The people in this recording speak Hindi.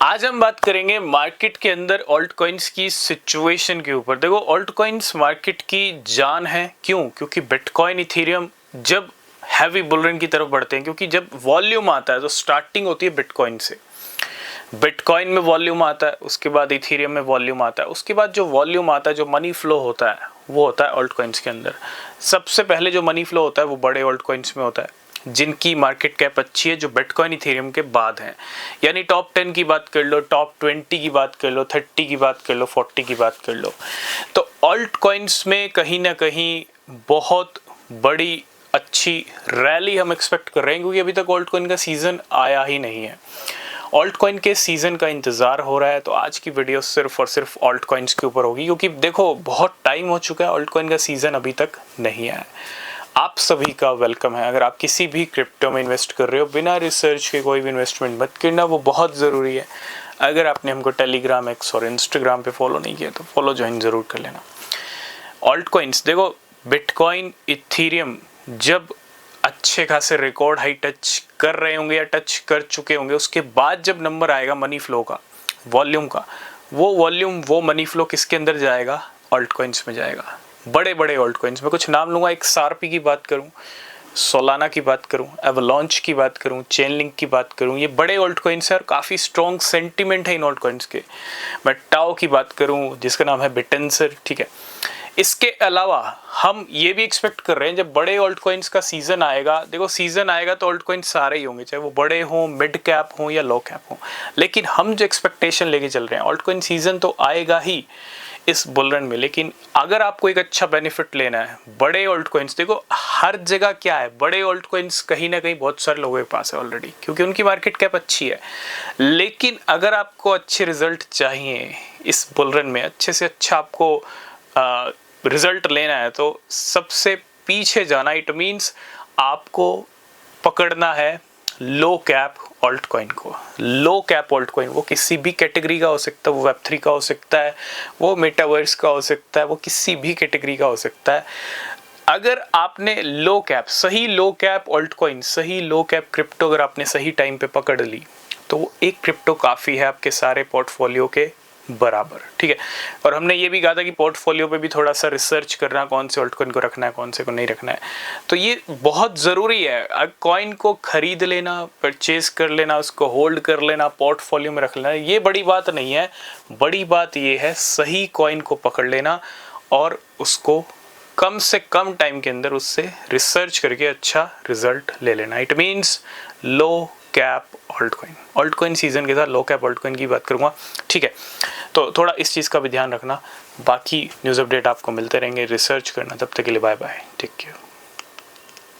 आज हम बात करेंगे मार्केट के अंदर ऑल्ट कॉइन्स की सिचुएशन के ऊपर। देखो, ऑल्ट कॉइन्स मार्केट की जान है। क्यों? क्योंकि बिटकॉइन, इथेरियम जब हैवी बुलरन की तरफ बढ़ते हैं, क्योंकि जब वॉल्यूम आता है तो स्टार्टिंग होती है बिटकॉइन से। बिटकॉइन में वॉल्यूम आता है, उसके बाद इथेरियम में वॉल्यूम आता है, उसके बाद जो वॉल्यूम आता है, जो मनी फ्लो होता है, वो होता है ऑल्ट कॉइन्स के अंदर। सबसे पहले जो मनी फ्लो होता है वो बड़े ऑल्ट कॉइन्स में होता है, जिनकी मार्केट कैप अच्छी है, जो बिटकॉइन इथेरियम के बाद हैं। यानी टॉप 10 की बात कर लो, टॉप 20 की बात कर लो, 30 की बात कर लो, 40 की बात कर लो। तो ऑल्ट कॉइन्स में कहीं ना कहीं बहुत बड़ी अच्छी रैली हम एक्सपेक्ट कर रहे हैं, क्योंकि अभी तक ऑल्ट कॉइन का सीज़न आया ही नहीं है। ऑल्ट कॉइन के सीज़न का इंतज़ार हो रहा है। तो आज की वीडियो सिर्फ और सिर्फ ऑल्ट कॉइन्स के ऊपर होगी, क्योंकि देखो बहुत टाइम हो चुका है, ऑल्ट कॉइन का सीज़न अभी तक नहीं आया है। आप सभी का वेलकम है। अगर आप किसी भी क्रिप्टो में इन्वेस्ट कर रहे हो, बिना रिसर्च के कोई भी इन्वेस्टमेंट मत करना, वो बहुत ज़रूरी है। अगर आपने हमको टेलीग्राम, एक्स और इंस्टाग्राम पे फॉलो नहीं किया तो फॉलो ज्वाइन ज़रूर कर लेना। ऑल्ट कॉइन्स देखो, बिटकॉइन, इथेरियम जब अच्छे खासे रिकॉर्ड हाई टच कर रहे होंगे या टच कर चुके होंगे, उसके बाद जब नंबर आएगा मनी फ्लो का, वॉल्यूम का, वो मनी फ्लो किसके अंदर जाएगा? ऑल्ट कॉइन्स में जाएगा। बड़े बड़े ऑल्ट कॉइन्स में कुछ नाम लूँगा। एक सारपी की बात करूँ, सोलाना की बात करूँ, एवलांच की बात करूँ, चेनलिंक की बात करूँ, ये बड़े ऑल्ट कॉइन्स हैं और काफ़ी स्ट्रॉन्ग सेंटिमेंट है इन ऑल्ट कॉइन्स के। मैं टाओ की बात करूँ, जिसका नाम है बिटेंसर, ठीक है। इसके अलावा हम ये भी एक्सपेक्ट कर रहे हैं, जब बड़े ऑल्ट कॉइन्स का सीज़न आएगा, देखो सीज़न आएगा तो ऑल्ट कॉइन्स सारे ही होंगे, चाहे वो बड़े हों, मिड कैप हों या लो कैप हों। लेकिन हम जो एक्सपेक्टेशन लेके चल रहे हैं, ऑल्ट कॉइन सीज़न तो आएगा ही इस बुल रन में। लेकिन अगर आपको एक अच्छा बेनिफिट लेना है, बड़े ऑल्ट कॉइन्स, देखो हर जगह क्या है, बड़े ऑल्ट कॉइन्स कहीं ना कहीं बहुत सारे लोगों के पास है ऑलरेडी, क्योंकि उनकी मार्केट कैप अच्छी है। लेकिन अगर आपको अच्छे रिजल्ट चाहिए इस बुल रन में, अच्छे से अच्छा आपको रिजल्ट लेना है, तो सबसे पीछे जाना, इट मीन्स आपको पकड़ना है लो कैप ऑल्ट कॉइन को। लो कैप ऑल्ट कॉइन वो किसी भी कैटेगरी का हो सकता है, वो वेब3 का हो सकता है, वो मेटावर्स का हो सकता है, वो किसी भी कैटेगरी का हो सकता है। अगर आपने लो कैप, सही लो कैप ऑल्ट कॉइन, सही लो कैप क्रिप्टो अगर आपने सही टाइम पे पकड़ ली, तो एक क्रिप्टो काफ़ी है आपके सारे पोर्टफोलियो के बराबर, ठीक है। और हमने ये भी कहा था कि पोर्टफोलियो पे भी थोड़ा सा रिसर्च करना, कौन से ऑल्ट कॉइन को रखना है, कौन से को नहीं रखना है। तो ये बहुत ज़रूरी है। कॉइन को खरीद लेना, परचेज कर लेना, उसको होल्ड कर लेना, पोर्टफोलियो में रख लेना, ये बड़ी बात नहीं है। बड़ी बात ये है सही कॉइन को पकड़ लेना और उसको कम से कम टाइम के अंदर उससे रिसर्च करके अच्छा रिजल्ट ले लेना। It means low cap alt coin. Alt coin season के साथ लो कैप ऑल्ट कॉइन की बात करूंगा, ठीक है। तो थोड़ा इस चीज़ का भी ध्यान रखना। बाकी न्यूज़ अपडेट आपको मिलते रहेंगे, रिसर्च करना। तब तक के लिए बाय बाय, टेक केयर।